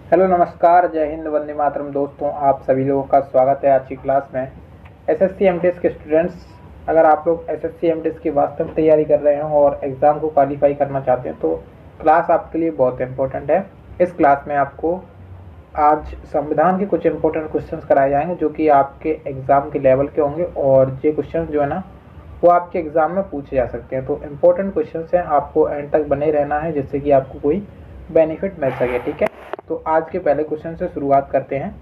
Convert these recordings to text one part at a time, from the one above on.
Hello नमस्कार, जय हिंद, वंदे मातरम। दोस्तों, आप सभी लोगों का स्वागत है आज की क्लास में। एसएससी एमटीएस के स्टूडेंट्स, अगर आप लोग एसएससी एमटीएस की वास्तव में तैयारी कर रहे हैं और एग्ज़ाम को क्वालिफाई करना चाहते हैं तो क्लास आपके लिए बहुत इंपॉर्टेंट है। इस क्लास में आपको आज संविधान के कुछ इंपॉर्टेंट क्वेश्चंस कराए जाएंगे जो कि आपके एग्ज़ाम के लेवल के होंगे और ये क्वेश्चन जो है ना वो आपके एग्ज़ाम में पूछे जा सकते हैं। तो इम्पोर्टेंट क्वेश्चंस हैं, आपको एंड तक बने रहना है जिससे कि आपको कोई बेनिफिट मिल सके। ठीक है, तो आज के पहले क्वेश्चन से शुरुआत करते हैं।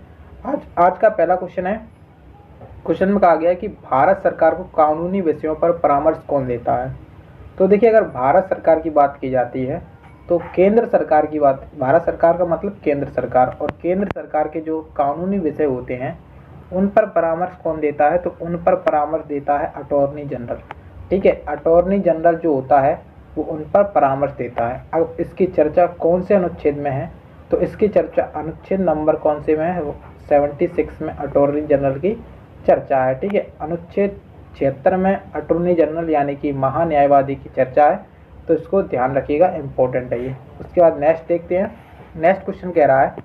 आज का पहला क्वेश्चन है। क्वेश्चन में कहा गया है कि भारत सरकार को कानूनी विषयों पर परामर्श कौन देता है। तो देखिए, अगर भारत सरकार की बात की जाती है तो केंद्र सरकार की बात, भारत सरकार का मतलब केंद्र सरकार, और केंद्र सरकार के जो कानूनी विषय होते हैं उन पर परामर्श कौन देता है, तो उन पर परामर्श देता है अटॉर्नी जनरल। ठीक है, अटॉर्नी जनरल जो होता है वो उन पर परामर्श देता है। अब इसकी चर्चा कौन से अनुच्छेद में है, तो इसकी चर्चा अनुच्छेद नंबर कौन से में है, 76 में अटॉर्नी जनरल की चर्चा है। ठीक है, अनुच्छेद 76 में अटॉर्नी जनरल यानी कि महान्यायवादी की चर्चा है, तो इसको ध्यान रखिएगा, इम्पोर्टेंट है ये। उसके बाद नेक्स्ट देखते हैं। नेक्स्ट क्वेश्चन कह रहा है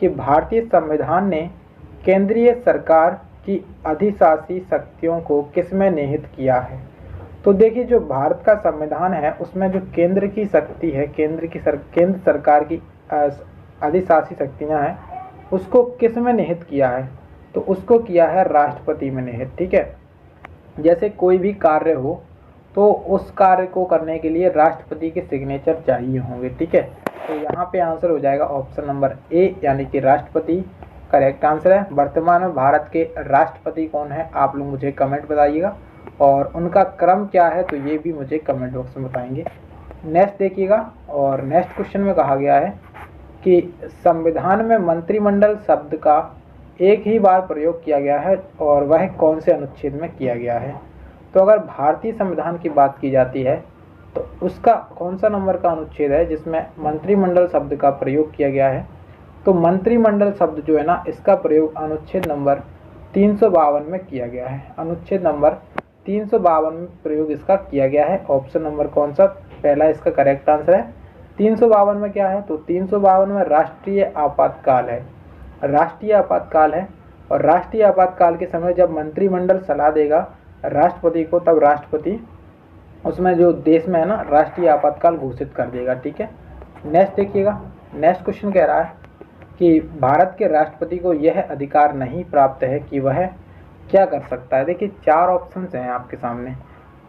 कि भारतीय संविधान ने केंद्रीय सरकार की अधिशासी शक्तियों को किसमें निहित किया है। तो देखिए, जो भारत का संविधान है उसमें जो केंद्र की शक्ति है, केंद्र सरकार की अधिशासी शक्तियां हैं, उसको किस में निहित किया है, तो उसको किया है राष्ट्रपति में निहित। ठीक है, जैसे कोई भी कार्य हो तो उस कार्य को करने के लिए राष्ट्रपति के सिग्नेचर चाहिए होंगे। ठीक है, तो यहाँ पे आंसर हो जाएगा ऑप्शन नंबर ए यानी कि राष्ट्रपति करेक्ट आंसर है। वर्तमान में भारत के राष्ट्रपति कौन है, आप लोग मुझे कमेंट बताइएगा, और उनका क्रम क्या है तो ये भी मुझे कमेंट बॉक्स में बताएंगे। नेक्स्ट देखिएगा, और नेक्स्ट क्वेश्चन में कहा गया है कि संविधान में मंत्रिमंडल शब्द का एक ही बार प्रयोग किया गया है और वह कौन से अनुच्छेद में किया गया है। तो अगर भारतीय संविधान की बात की जाती है तो उसका कौन सा नंबर का अनुच्छेद है जिसमें मंत्रिमंडल शब्द का प्रयोग किया गया है, तो मंत्रिमंडल शब्द जो है ना इसका प्रयोग अनुच्छेद नंबर 352 में किया गया है। अनुच्छेद नंबर 352 में प्रयोग इसका किया गया है। ऑप्शन नंबर कौन सा पहला इसका करेक्ट आंसर है। 352 में क्या है, तो 352 में राष्ट्रीय आपातकाल है। राष्ट्रीय आपातकाल है, और राष्ट्रीय आपातकाल के समय जब मंत्रिमंडल सलाह देगा राष्ट्रपति को, तब राष्ट्रपति उसमें जो देश में है ना राष्ट्रीय आपातकाल घोषित कर देगा। ठीक है, नेक्स्ट देखिएगा। नेक्स्ट क्वेश्चन कह रहा है कि भारत के राष्ट्रपति को यह अधिकार नहीं प्राप्त है कि वह क्या कर सकता है। देखिए, चार ऑप्शंस हैं आपके सामने।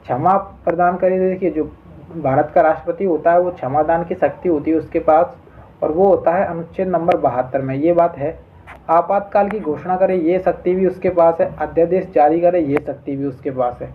क्षमा प्रदान करे, देखिए जो भारत का राष्ट्रपति होता है वो क्षमादान की शक्ति होती है उसके पास, और वो होता है अनुच्छेद नंबर 72 में, ये बात है। आपातकाल की घोषणा करे, ये शक्ति भी उसके पास है। अध्यादेश जारी करे, ये शक्ति भी उसके पास है।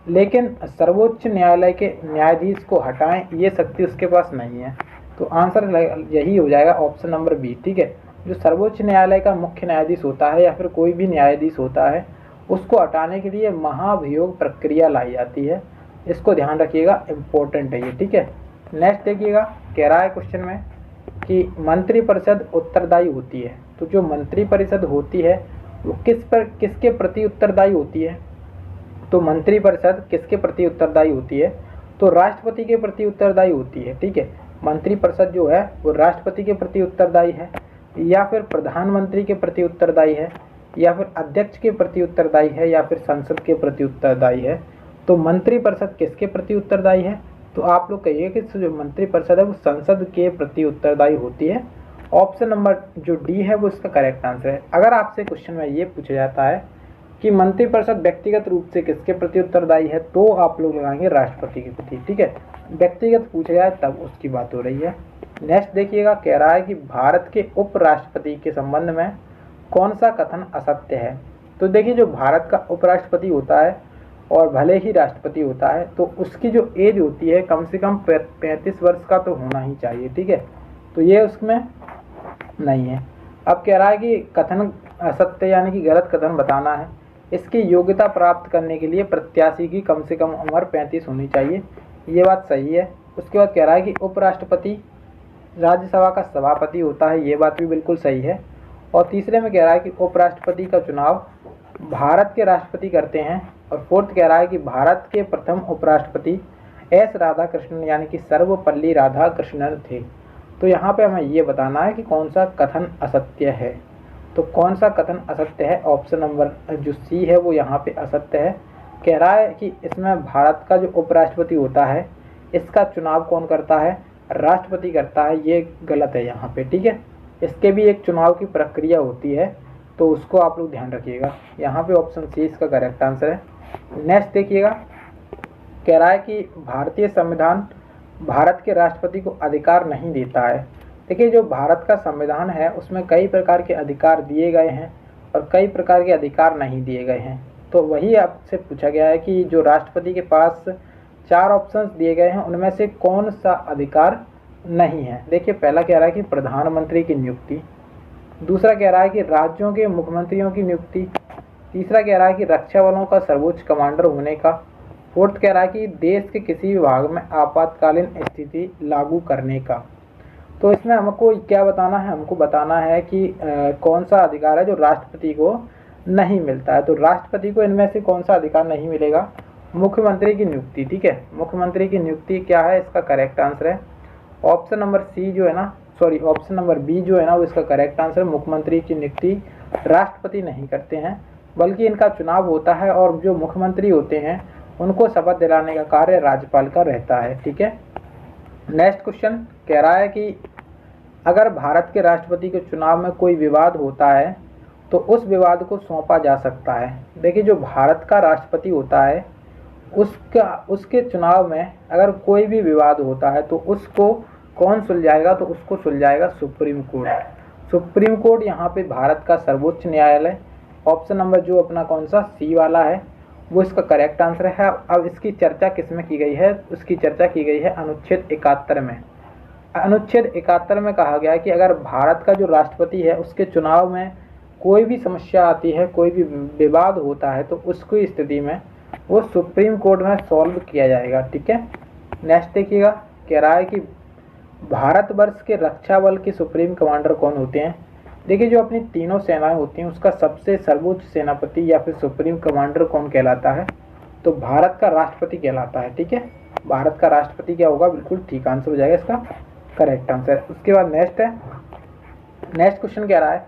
लेकिन सर्वोच्च न्यायालय के न्यायाधीश को हटाएं, ये शक्ति उसके पास नहीं है। तो आंसर यही हो जाएगा ऑप्शन नंबर बी। ठीक है, जो सर्वोच्च न्यायालय का मुख्य न्यायाधीश होता है या फिर कोई भी न्यायाधीश होता है उसको हटाने के लिए महाभियोग प्रक्रिया लाई जाती है। इसको ध्यान रखिएगा, इम्पोर्टेंट है ये। ठीक है, नेक्स्ट देखिएगा। कह रहा है क्वेश्चन में कि मंत्रिपरिषद उत्तरदायी होती है। तो जो मंत्रिपरिषद होती है वो किसके प्रति उत्तरदायी होती है, तो मंत्रिपरिषद किसके प्रति उत्तरदायी होती है, तो राष्ट्रपति के प्रति उत्तरदायी होती है। ठीक है, मंत्रिपरिषद जो है वो राष्ट्रपति के प्रति उत्तरदायी है, या फिर प्रधानमंत्री के प्रति उत्तरदायी है, या फिर अध्यक्ष के प्रति उत्तरदायी है, या फिर संसद के प्रति उत्तरदायी है। तो मंत्रिपरिषद किसके प्रति उत्तरदायी है, तो आप लोग कहिए कि जो मंत्रिपरिषद है वो संसद के प्रति उत्तरदायी होती है। ऑप्शन नंबर जो डी है वो इसका करेक्ट आंसर है। अगर आपसे क्वेश्चन में ये पूछा जाता है कि मंत्रिपरिषद व्यक्तिगत रूप से किसके प्रति उत्तरदायी है, तो आप लोग लगाएंगे राष्ट्रपति के प्रति। ठीक है, व्यक्तिगत पूछा जाए तब उसकी बात हो रही है। नेक्स्ट देखिएगा। कह रहा है कि भारत के उपराष्ट्रपति के संबंध में कौन सा कथन असत्य है। तो देखिए, जो भारत का उपराष्ट्रपति होता है और भले ही राष्ट्रपति होता है तो उसकी जो एज होती है कम से कम 35 वर्ष का तो होना ही चाहिए। ठीक है, तो ये उसमें नहीं है। अब कह रहा है कि कथन असत्य यानी कि गलत कथन बताना है। इसकी योग्यता प्राप्त करने के लिए प्रत्याशी की कम से कम उम्र 35 होनी चाहिए, ये बात सही है। उसके बाद कह रहा है कि उपराष्ट्रपति राज्यसभा का सभापति होता है, ये बात भी बिल्कुल सही है। और तीसरे में कह रहा है कि उपराष्ट्रपति का चुनाव भारत के राष्ट्रपति करते हैं। और फोर्थ कह रहा है कि भारत के प्रथम उपराष्ट्रपति एस राधाकृष्णन यानी कि सर्वपल्ली राधाकृष्णन थे। तो यहाँ पे हमें ये बताना है कि कौन सा कथन असत्य है। तो कौन सा कथन असत्य है? ऑप्शन नंबर जो सी है वो यहाँ पे असत्य है। कह रहा है कि इसमें भारत का जो उपराष्ट्रपति होता है इसका चुनाव कौन करता है? राष्ट्रपति करता है। ये गलत है यहाँ पे, ठीक है। इसके भी एक चुनाव की प्रक्रिया होती है, तो उसको आप लोग ध्यान रखिएगा। यहाँ पे ऑप्शन सी इसका करेक्ट आंसर है। नेक्स्ट देखिएगा, कह रहा है कि भारतीय संविधान भारत के राष्ट्रपति को अधिकार नहीं देता है। देखिए, जो भारत का संविधान है उसमें कई प्रकार के अधिकार दिए गए हैं और कई प्रकार के अधिकार नहीं दिए गए हैं। तो वही आपसे पूछा गया है कि जो राष्ट्रपति के पास 4 ऑप्शंस दिए गए हैं उनमें से कौन सा अधिकार नहीं है। देखिए, पहला कह रहा है कि प्रधानमंत्री की नियुक्ति, दूसरा कह रहा है कि राज्यों के मुख्यमंत्रियों की नियुक्ति, तीसरा कह रहा है कि रक्षा बलों का सर्वोच्च कमांडर होने का, फोर्थ कह रहा है कि देश के किसी विभाग में आपातकालीन स्थिति लागू करने का। तो इसमें हमको क्या बताना है? हमको बताना है कि कौन सा अधिकार है जो राष्ट्रपति को नहीं मिलता है। तो राष्ट्रपति को इनमें से कौन सा अधिकार नहीं मिलेगा? मुख्यमंत्री की नियुक्ति, ठीक है। मुख्यमंत्री की नियुक्ति क्या है? इसका करेक्ट आंसर है ऑप्शन नंबर सी जो है ना, सॉरी ऑप्शन नंबर बी जो है ना वो इसका करेक्ट आंसर है। मुख्यमंत्री की नियुक्ति राष्ट्रपति नहीं करते हैं, बल्कि इनका चुनाव होता है और जो मुख्यमंत्री होते हैं उनको शपथ दिलाने का कार्य राज्यपाल का रहता है, ठीक है। नेक्स्ट क्वेश्चन कह रहा है कि अगर भारत के राष्ट्रपति के चुनाव में कोई विवाद होता है तो उस विवाद को सौंपा जा सकता है। देखिए, जो भारत का राष्ट्रपति होता है उसके चुनाव में अगर कोई भी विवाद होता है तो उसको कौन सुलझाएगा? तो उसको सुलझाएगा सुप्रीम कोर्ट। सुप्रीम कोर्ट यहाँ पे भारत का सर्वोच्च न्यायालय। ऑप्शन नंबर जो अपना कौन सा सी वाला है वो इसका करेक्ट आंसर है। अब इसकी चर्चा किस में की गई है? उसकी चर्चा की गई है अनुच्छेद 71 में। अनुच्छेद 71 में कहा गया है कि अगर भारत का जो राष्ट्रपति है उसके चुनाव में कोई भी समस्या आती है, कोई भी विवाद होता है, तो उसकी स्थिति में वो सुप्रीम कोर्ट में सॉल्व किया जाएगा, ठीक है। नेक्स्ट देखिएगा, कह रहा है कि भारतवर्ष के रक्षा बल के सुप्रीम कमांडर कौन होते हैं? देखिए, जो अपनी तीनों सेनाएं होती हैं उसका सबसे सर्वोच्च सेनापति या फिर सुप्रीम कमांडर कौन कहलाता है? तो भारत का राष्ट्रपति कहलाता है, ठीक है। भारत का राष्ट्रपति क्या होगा? बिल्कुल ठीक आंसर हो जाएगा इसका करेक्ट आंसर। उसके बाद नेक्स्ट है, नेक्स्ट क्वेश्चन कह रहा है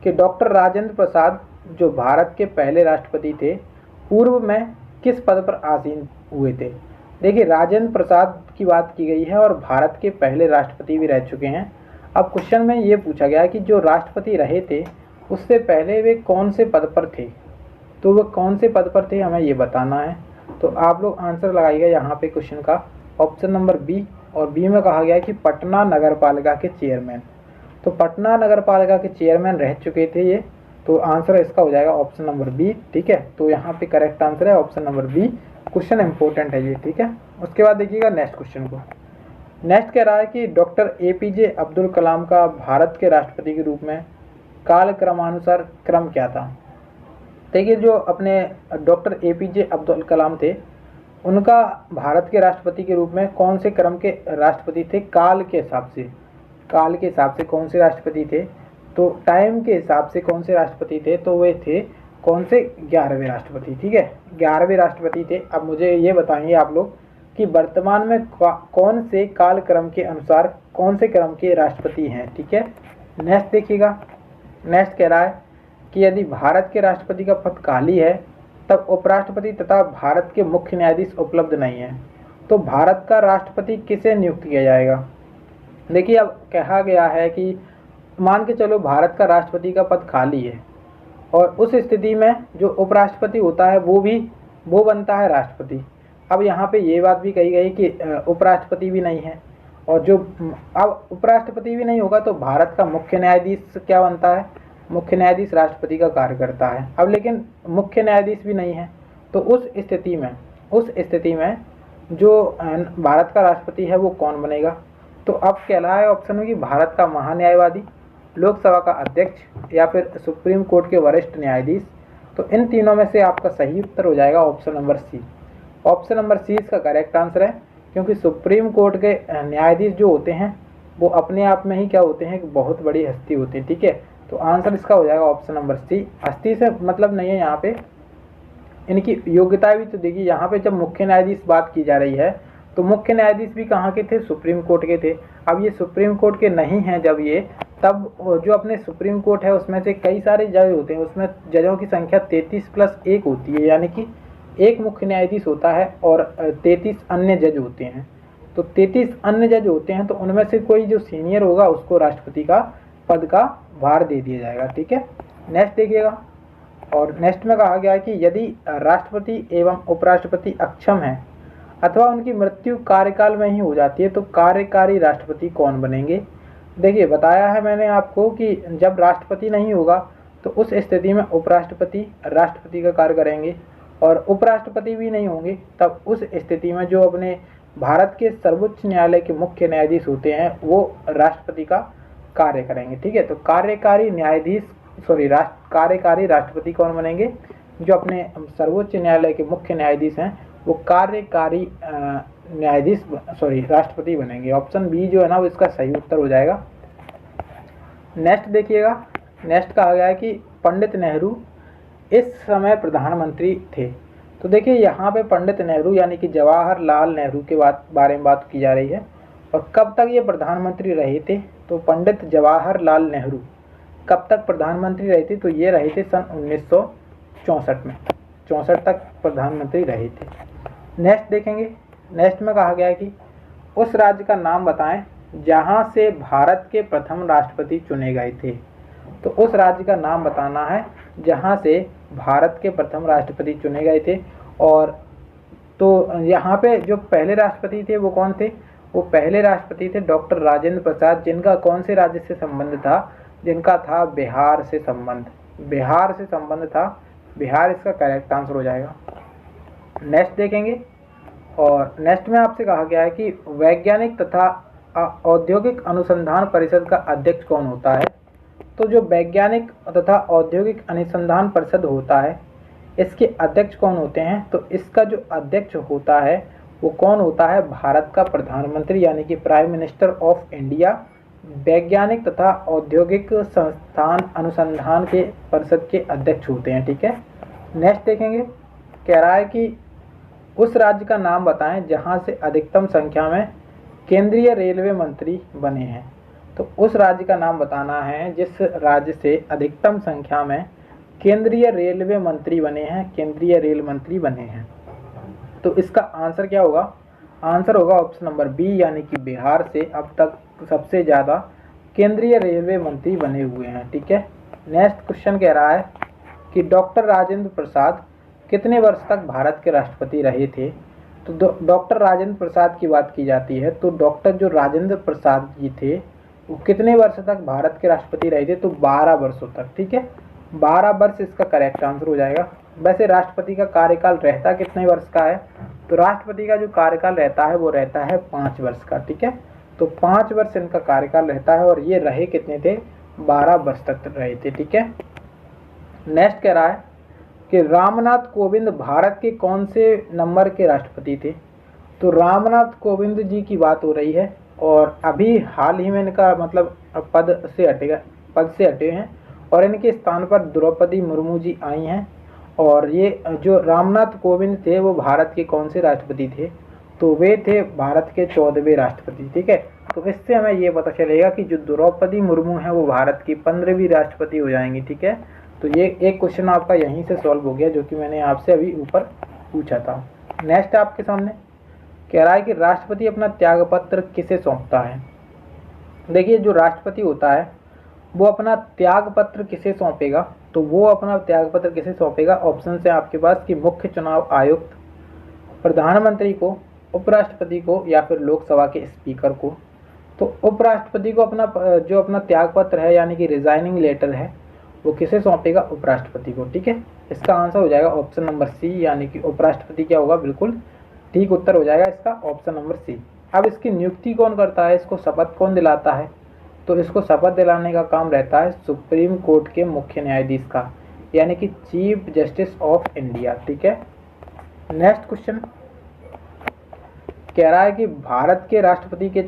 कि डॉक्टर राजेंद्र प्रसाद जो भारत के पहले राष्ट्रपति थे पूर्व में किस पद पर आसीन हुए थे? देखिए, राजेंद्र प्रसाद की बात की गई है और भारत के पहले राष्ट्रपति भी रह चुके हैं। अब क्वेश्चन में ये पूछा गया है कि जो राष्ट्रपति रहे थे उससे पहले वे कौन से पद पर थे? तो वो कौन से पद पर थे हमें ये बताना है। तो आप लोग आंसर लगाइएगा यहाँ पे क्वेश्चन का ऑप्शन नंबर बी, और बी में कहा गया है कि पटना नगर पालिका के चेयरमैन। तो पटना नगर पालिका के चेयरमैन रह चुके थे ये, तो आंसर इसका हो जाएगा ऑप्शन नंबर बी, ठीक है। तो यहाँ पे करेक्ट आंसर है option number B. Question important है ये, ठीक है। उसके बाद देखिएगा नेक्स्ट क्वेश्चन को। नेक्स्ट कह रहा है कि डॉक्टर APJ अब्दुल कलाम का भारत के राष्ट्रपति के रूप में कालक्रमानुसार क्रम क्या था? देखिए, जो अपने डॉक्टर APJ अब्दुल कलाम थे उनका भारत के राष्ट्रपति के रूप में कौन से क्रम के राष्ट्रपति थे? काल के हिसाब से, काल के हिसाब से कौन से राष्ट्रपति थे? तो टाइम के हिसाब से कौन से राष्ट्रपति थे? तो वे थे कौन से? 11वें राष्ट्रपति, ठीक है। 11वें राष्ट्रपति थे। अब मुझे ये बताएंगे आप लोग कि वर्तमान में कौन से काल क्रम के अनुसार कौन से क्रम के राष्ट्रपति हैं, ठीक है। नेक्स्ट देखिएगा, नेक्स्ट कह रहा है कि यदि भारत के राष्ट्रपति का पद खाली है तब उपराष्ट्रपति तथा भारत के मुख्य न्यायाधीश उपलब्ध नहीं है, तो भारत का राष्ट्रपति किसे नियुक्त किया जाएगा? देखिए, अब कहा गया है कि मान के चलो भारत का राष्ट्रपति का पद खाली है और उस स्थिति में जो उपराष्ट्रपति होता है वो बनता है राष्ट्रपति। अब यहाँ पे ये बात भी कही गई कि उपराष्ट्रपति भी नहीं है, और जो अब उपराष्ट्रपति भी नहीं होगा तो भारत का मुख्य न्यायाधीश क्या बनता है? मुख्य न्यायाधीश राष्ट्रपति का कार्य करता है। अब लेकिन मुख्य न्यायाधीश भी नहीं है, तो उस स्थिति में जो भारत का राष्ट्रपति है वो कौन बनेगा? तो अब कह रहा है ऑप्शन में कि भारत का महान्यायवादी, लोकसभा का अध्यक्ष या फिर सुप्रीम कोर्ट के वरिष्ठ न्यायाधीश। तो इन तीनों में से आपका सही उत्तर हो जाएगा option number C. Option number C इसका करेक्ट आंसर है, क्योंकि सुप्रीम कोर्ट के न्यायाधीश जो होते हैं वो अपने आप में ही क्या होते हैं? कि बहुत बड़ी हस्ती होती है, ठीक है। तो आंसर इसका हो जाएगा ऑप्शन नंबर सी। हस्ती से मतलब नहीं है यहाँ पे, इनकी योग्यता भी तो देखिए। यहाँ पे जब मुख्य न्यायाधीश बात की जा रही है तो मुख्य न्यायाधीश भी कहाँ के थे, सुप्रीम कोर्ट के थे। अब ये सुप्रीम कोर्ट के नहीं हैं जब ये, तब जो अपने सुप्रीम कोर्ट है उसमें से कई सारे जज होते हैं, उसमें जजों की संख्या 33+1 होती है, यानी कि एक मुख्य न्यायाधीश होता है और 33 अन्य जज होते हैं। तो 33 अन्य जज होते हैं, तो उनमें से कोई जो सीनियर होगा उसको राष्ट्रपति का पद का भार दे दिया जाएगा। ठीक है, नेक्स्ट देखिएगा। और नेक्स्ट में कहा गया है कि यदि राष्ट्रपति एवं उपराष्ट्रपति अक्षम है अथवा उनकी मृत्यु कार्यकाल में ही हो जाती है तो कार्यकारी राष्ट्रपति कौन बनेंगे। देखिए, बताया है मैंने आपको कि जब राष्ट्रपति नहीं होगा तो उस स्थिति में उपराष्ट्रपति राष्ट्रपति का कार्य करेंगे, और उपराष्ट्रपति भी नहीं होंगे तब उस स्थिति में जो अपने भारत के सर्वोच्च न्यायालय के मुख्य न्यायाधीश होते हैं वो राष्ट्रपति का कार्य करेंगे। ठीक है, तो कार्यकारी राष्ट्रपति कौन बनेंगे, जो अपने सर्वोच्च न्यायालय के मुख्य न्यायाधीश हैं वो कार्यकारी राष्ट्रपति बनेंगे। ऑप्शन बी जो है ना वो इसका सही उत्तर हो जाएगा। नेक्स्ट देखिएगा। नेक्स्ट कहा गया है कि पंडित नेहरू इस समय प्रधानमंत्री थे। तो देखिए, यहाँ पे पंडित नेहरू यानी कि जवाहरलाल नेहरू के बारे में बात की जा रही है, और कब तक ये प्रधानमंत्री रहे थे। तो पंडित जवाहरलाल नेहरू कब तक प्रधानमंत्री रहे थे, तो ये रहे थे सन 1964 में, 64 तक प्रधानमंत्री रहे थे। नेक्स्ट देखेंगे। नेक्स्ट में कहा गया है कि उस राज्य का नाम बताएं जहां से भारत के प्रथम राष्ट्रपति चुने गए थे। तो उस राज्य का नाम बताना है जहां से भारत के प्रथम राष्ट्रपति चुने गए थे। और तो यहाँ पे जो पहले राष्ट्रपति थे वो कौन थे, वो पहले राष्ट्रपति थे डॉक्टर राजेंद्र प्रसाद, जिनका कौन से राज्य से संबंध था, जिनका था बिहार से संबंध, बिहार से संबंध था। बिहार इसका करेक्ट आंसर हो जाएगा। नेक्स्ट देखेंगे। और नेक्स्ट में आपसे कहा गया है कि वैज्ञानिक तथा औद्योगिक अनुसंधान परिषद का अध्यक्ष कौन होता है। तो जो वैज्ञानिक तथा औद्योगिक अनुसंधान परिषद होता है इसके अध्यक्ष कौन होते हैं, तो इसका जो अध्यक्ष होता है वो कौन होता है, भारत का प्रधानमंत्री यानी कि प्राइम मिनिस्टर ऑफ इंडिया वैज्ञानिक तथा औद्योगिक संस्थान अनुसंधान के परिषद के अध्यक्ष होते हैं। ठीक है, नेक्स्ट देखेंगे। कह रहा है कि उस राज्य का नाम बताएं जहां से अधिकतम संख्या में केंद्रीय रेलवे मंत्री बने हैं। तो उस राज्य का नाम बताना है जिस राज्य से अधिकतम संख्या में केंद्रीय रेलवे मंत्री बने हैं, केंद्रीय रेल मंत्री बने हैं। तो इसका आंसर क्या होगा, आंसर होगा ऑप्शन नंबर बी यानी कि बिहार से अब तक सबसे ज़्यादा केंद्रीय रेलवे मंत्री बने हुए हैं। ठीक है, नेक्स्ट क्वेश्चन कह रहा है कि डॉक्टर राजेंद्र प्रसाद कितने वर्ष तक भारत के राष्ट्रपति रहे थे। तो डॉक्टर राजेंद्र प्रसाद की बात की जाती है, तो डॉक्टर जो राजेंद्र प्रसाद जी थे वो कितने वर्ष तक भारत के राष्ट्रपति रहे थे, तो 12 वर्षों तक। ठीक है, 12 वर्ष इसका करेक्ट आंसर हो जाएगा। वैसे राष्ट्रपति का कार्यकाल रहता कितने वर्ष का है, तो राष्ट्रपति का जो कार्यकाल रहता है वो रहता है 5 वर्ष का। ठीक है, तो 5 वर्ष इनका कार्यकाल रहता है और ये रहे कितने थे, 12 वर्ष तक रहे थे। ठीक है, नेक्स्ट कह रहा है कि रामनाथ कोविंद भारत के कौन से नंबर के राष्ट्रपति थे। तो रामनाथ कोविंद जी की बात हो रही है और अभी हाल ही में इनका मतलब पद से हटे हैं और इनके स्थान पर द्रौपदी मुर्मू जी आई हैं। और ये जो रामनाथ कोविंद थे वो भारत के कौन से राष्ट्रपति थे, तो वे थे भारत के 14वें राष्ट्रपति। ठीक है, तो इससे हमें ये पता चलेगा कि जो द्रौपदी मुर्मू हैं वो भारत की 15वीं राष्ट्रपति हो जाएंगी। ठीक है, तो ये एक क्वेश्चन आपका यहीं से सॉल्व हो गया जो कि मैंने आपसे अभी ऊपर पूछा था। नेक्स्ट आपके सामने कह रहा है कि राष्ट्रपति अपना त्यागपत्र किसे सौंपता है। देखिए, जो राष्ट्रपति होता है वो अपना त्यागपत्र किसे सौंपेगा, तो वो अपना त्यागपत्र किसे सौंपेगा, ऑप्शन है आपके पास कि मुख्य चुनाव आयुक्त, प्रधानमंत्री को, उपराष्ट्रपति को या फिर लोकसभा के स्पीकर को। तो उपराष्ट्रपति को अपना त्यागपत्र है यानी कि रिजाइनिंग लेटर है वो किसे सौंपेगा, उपराष्ट्रपति को। ठीक है, इसका आंसर हो जाएगा ऑप्शन नंबर सी यानी कि उपराष्ट्रपति क्या होगा, बिल्कुल ठीक उत्तर हो जाएगा इसका ऑप्शन नंबर सी। अब इसकी नियुक्ति कौन करता है, इसको शपथ कौन दिलाता है, तो इसको शपथ दिलाने का काम रहता है सुप्रीम कोर्ट के मुख्य न्यायाधीश का यानी कि चीफ जस्टिस ऑफ इंडिया। ठीक है, नेक्स्ट क्वेश्चन कह रहा है कि भारत के राष्ट्रपति के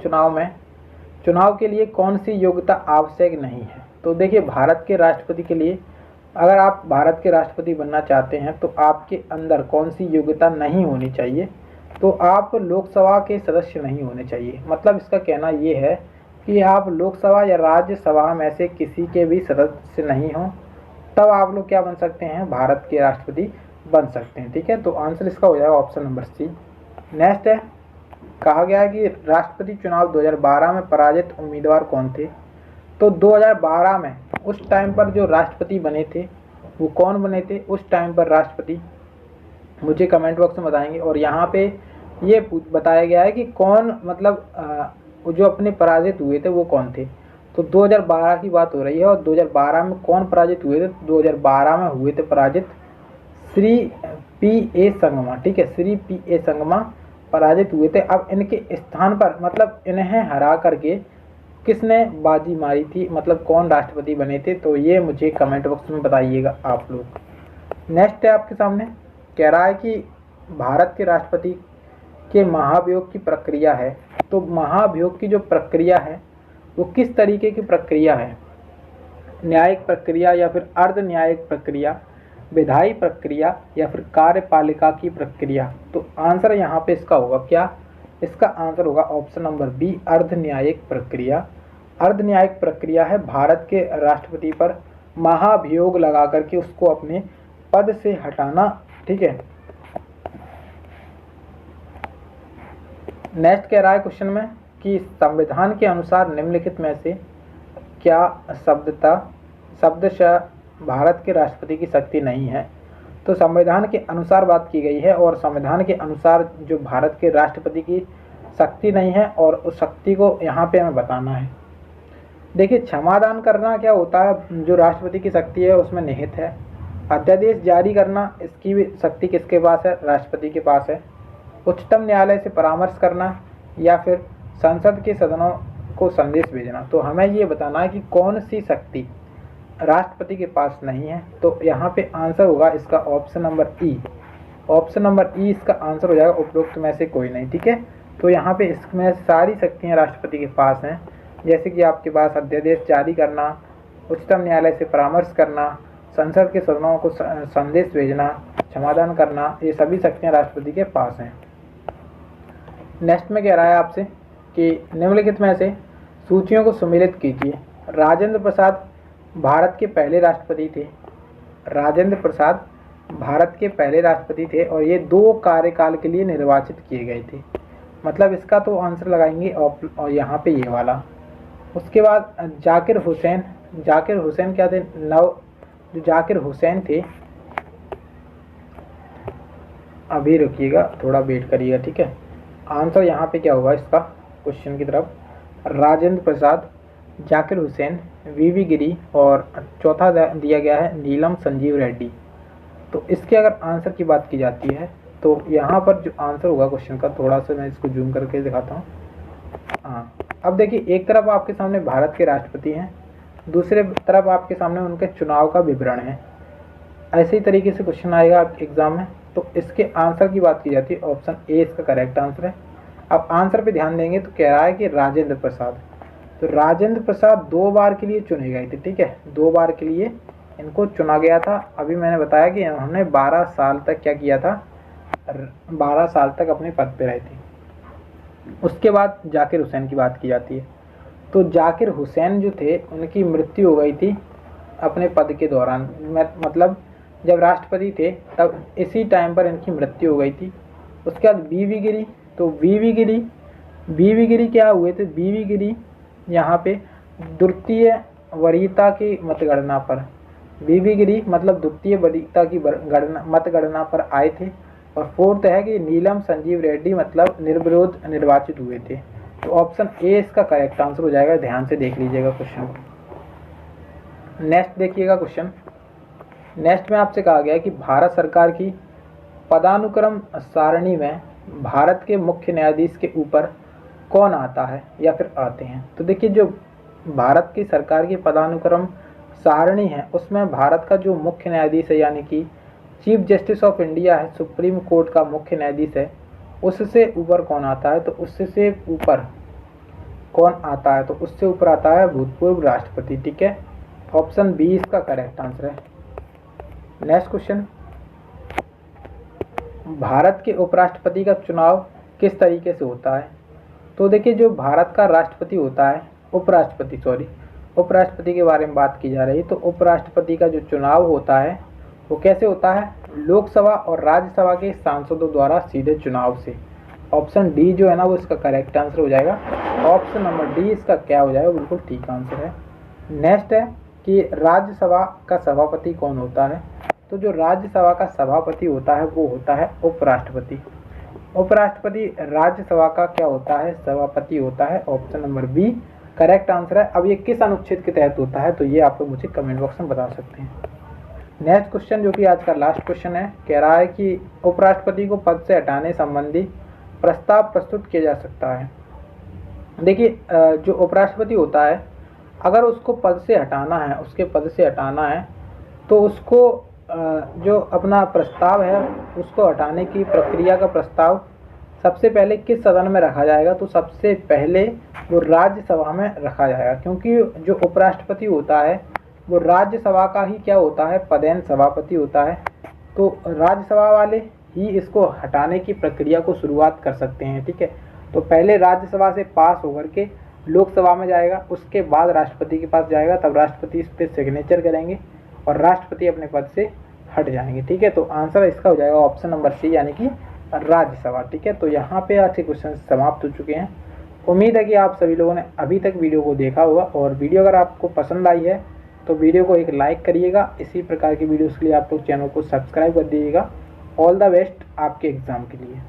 चुनाव के लिए कौन सी योग्यता आवश्यक नहीं है। तो देखिए, भारत के राष्ट्रपति के लिए अगर आप भारत के राष्ट्रपति बनना चाहते हैं तो आपके अंदर कौन सी योग्यता नहीं होनी चाहिए, तो आप लोकसभा के सदस्य नहीं होने चाहिए। मतलब इसका कहना ये है कि आप लोकसभा या राज्यसभा में से किसी के भी सदस्य नहीं हो, तब आप लोग क्या बन सकते हैं, भारत के राष्ट्रपति बन सकते हैं। ठीक है, तो आंसर इसका हो जाएगा ऑप्शन नंबर सी। नेक्स्ट है, कहा गया है कि राष्ट्रपति चुनाव 2012 में पराजित उम्मीदवार कौन थे। तो 2012 में उस टाइम पर जो राष्ट्रपति बने थे वो कौन बने थे उस टाइम पर राष्ट्रपति, मुझे कमेंट बॉक्स में बताएंगे। और यहाँ पे ये बताया गया है कि कौन, मतलब जो अपने पराजित हुए थे वो कौन थे। तो 2012 की बात हो रही है, और 2012 में कौन पराजित हुए थे, 2012 में हुए थे पराजित श्री P.A. संगमा। ठीक है, श्री P.A. संगमा पराजित हुए थे। अब इनके स्थान पर, मतलब इन्हें हरा करके किसने बाजी मारी थी, मतलब कौन राष्ट्रपति बने थे, तो ये मुझे कमेंट बॉक्स में बताइएगा आप लोग। नेक्स्ट है आपके सामने, कह रहा है कि भारत के राष्ट्रपति के महाभियोग की प्रक्रिया है। तो महाभियोग की जो प्रक्रिया है वो किस तरीके की प्रक्रिया है, न्यायिक प्रक्रिया या फिर अर्ध न्यायिक प्रक्रिया, विधायी प्रक्रिया या फिर कार्यपालिका की प्रक्रिया। तो आंसर यहाँ पे इसका होगा क्या, इसका आंसर होगा ऑप्शन नंबर बी, अर्ध न्यायिक प्रक्रिया। अर्ध न्यायिक प्रक्रिया है भारत के राष्ट्रपति पर महाभियोग लगा करके उसको अपने पद से हटाना। ठीक है, नेक्स्ट कह रहा है क्वेश्चन में कि संविधान के अनुसार निम्नलिखित में से क्या शब्दशः भारत के राष्ट्रपति की शक्ति नहीं है। तो संविधान के अनुसार बात की गई है, और संविधान के अनुसार जो भारत के राष्ट्रपति की शक्ति नहीं है, और उस शक्ति को यहाँ पे हमें बताना है। देखिए, क्षमादान करना क्या होता है, जो राष्ट्रपति की शक्ति है उसमें निहित है। अध्यादेश जारी करना, इसकी भी शक्ति किसके पास है, राष्ट्रपति के पास है। उच्चतम न्यायालय से परामर्श करना या फिर संसद के सदनों को संदेश भेजना। तो हमें ये बताना है कि कौन सी शक्ति राष्ट्रपति के पास नहीं है। तो यहाँ पे आंसर होगा इसका ऑप्शन नंबर ई। ऑप्शन नंबर ई इसका आंसर हो जाएगा, उपरोक्त में से कोई नहीं। ठीक है, तो यहाँ पे इसमें सारी शक्तियाँ राष्ट्रपति के पास हैं, जैसे कि आपके पास अध्यादेश जारी करना, उच्चतम न्यायालय से परामर्श करना, संसद के सदनों को संदेश भेजना, क्षमादान करना, ये सभी शक्तियाँ राष्ट्रपति के पास हैं। नेक्स्ट में कह रहा है आपसे कि निम्नलिखित में से सूचियों को सम्मिलित कीजिए। राजेंद्र प्रसाद भारत के पहले राष्ट्रपति थे। राजेंद्र प्रसाद भारत के पहले राष्ट्रपति थे, और ये 2 कार्यकाल के लिए निर्वाचित किए गए थे। मतलब इसका तो आंसर लगाएंगे और यहाँ पे ये वाला। उसके बाद जाकिर हुसैन क्या थे, जो जाकिर हुसैन थे, अभी रुकिएगा, थोड़ा वेट करिएगा। ठीक है, आंसर यहाँ पे क्या होगा इसका क्वेश्चन की तरफ, राजेंद्र प्रसाद, जाकिर हुसैन, वीवी गिरी, और चौथा दिया गया है नीलम संजीव रेड्डी। तो इसके अगर आंसर की बात की जाती है तो यहाँ पर जो आंसर होगा क्वेश्चन का, थोड़ा सा मैं इसको जूम करके दिखाता हूँ। हाँ, अब देखिए, एक तरफ आपके सामने भारत के राष्ट्रपति हैं, दूसरे तरफ आपके सामने उनके चुनाव का विवरण है। ऐसे ही तरीके से क्वेश्चन आएगा आपके एग्जाम में। तो इसके आंसर की बात की जाती है, ऑप्शन ए इसका करेक्ट आंसर है। अब आंसर पे ध्यान देंगे तो कह रहा है कि राजेंद्र प्रसाद। तो राजेंद्र प्रसाद 2 बार के लिए चुने गए थे। ठीक है, 2 बार के लिए इनको चुना गया था। अभी मैंने बताया कि उन्होंने 12 साल तक क्या किया था, 12 साल तक अपने पद पे रहे थे। उसके बाद जाकिर हुसैन की बात की जाती है। तो जाकिर हुसैन जो थे उनकी मृत्यु हो गई थी अपने पद के दौरान, मतलब जब राष्ट्रपति थे तब इसी टाइम पर इनकी मृत्यु हो गई थी। उसके बाद वीवी गिरी। तो वीवी गिरी क्या हुए थे, वीवी गिरी यहाँ पे द्वितीय वरीयता की मतगणना पर, वीवी गिरी मतलब द्वितीय वरीयता की मतगणना पर आए थे। और फोर्थ है कि नीलम संजीव रेड्डी मतलब निर्विरोध निर्वाचित हुए थे। तो ऑप्शन ए इसका करेक्ट आंसर हो जाएगा। ध्यान से देख लीजिएगा क्वेश्चन को। नेक्स्ट देखिएगा क्वेश्चन। नेक्स्ट में आपसे कहा गया है कि भारत सरकार की पदानुक्रम सारणी में भारत के मुख्य न्यायाधीश के ऊपर कौन आता है या फिर आते हैं। तो देखिए, जो भारत की सरकार की पदानुक्रम सारणी है उसमें भारत का जो मुख्य न्यायाधीश है, यानी कि चीफ जस्टिस ऑफ इंडिया है, सुप्रीम कोर्ट का मुख्य न्यायाधीश है, उससे ऊपर कौन आता है। तो उससे ऊपर कौन आता है, तो उससे ऊपर आता है भूतपूर्व राष्ट्रपति। ठीक है, ऑप्शन बी इसका करेक्ट आंसर है। नेक्स्ट क्वेश्चन, भारत के उपराष्ट्रपति का चुनाव किस तरीके से होता है? तो देखिए, जो भारत का राष्ट्रपति होता है, उपराष्ट्रपति के बारे में बात की जा रही है। तो उपराष्ट्रपति का जो चुनाव होता है वो कैसे होता है? लोकसभा और राज्यसभा के सांसदों द्वारा सीधे चुनाव से। ऑप्शन डी जो है ना वो इसका करेक्ट आंसर हो जाएगा। ऑप्शन नंबर डी इसका क्या हो जाएगा? बिल्कुल ठीक आंसर है। नेक्स्ट है कि राज्यसभा का सभापति कौन होता है? तो जो राज्यसभा का सभापति होता है वो होता है उपराष्ट्रपति। उपराष्ट्रपति राज्यसभा का क्या होता है? सभापति होता है। Option number B correct answer है। अब ये किस अनुच्छेद के तहत होता है तो ये आप लोग मुझे कमेंट बॉक्स में बता सकते हैं। नेक्स्ट क्वेश्चन जो कि आज का लास्ट क्वेश्चन है, कह रहा है कि उपराष्ट्रपति को पद से हटाने संबंधी प्रस्ताव प्रस्तुत किया जा सकता है। देखिए, जो उपराष्ट्रपति होता है अगर उसको पद से हटाना है, उसके पद से हटाना है तो उसको जो अपना प्रस्ताव है उसको हटाने की प्रक्रिया का प्रस्ताव सबसे पहले किस सदन में रखा जाएगा? तो सबसे पहले वो राज्यसभा में रखा जाएगा, क्योंकि जो उपराष्ट्रपति होता है वो राज्यसभा का ही क्या होता है? पदेन सभापति होता है। तो राज्यसभा वाले ही इसको हटाने की प्रक्रिया को शुरुआत कर सकते हैं। ठीक है, तो पहले राज्यसभा से पास होकर के लोकसभा में जाएगा, उसके बाद राष्ट्रपति के पास जाएगा, तब राष्ट्रपति इस पर सिग्नेचर करेंगे और राष्ट्रपति अपने पद से हट जाएंगे। ठीक है, तो आंसर इसका हो जाएगा ऑप्शन नंबर सी यानी कि राज्यसभा। ठीक है, तो यहाँ पे आज के क्वेश्चन समाप्त हो चुके हैं। उम्मीद है कि आप सभी लोगों ने अभी तक वीडियो को देखा होगा, और वीडियो अगर आपको पसंद आई है तो वीडियो को एक लाइक करिएगा। इसी प्रकार की वीडियोस के लिए आप लोग चैनल को सब्सक्राइब कर दीजिएगा। ऑल द बेस्ट आपके एग्ज़ाम के लिए।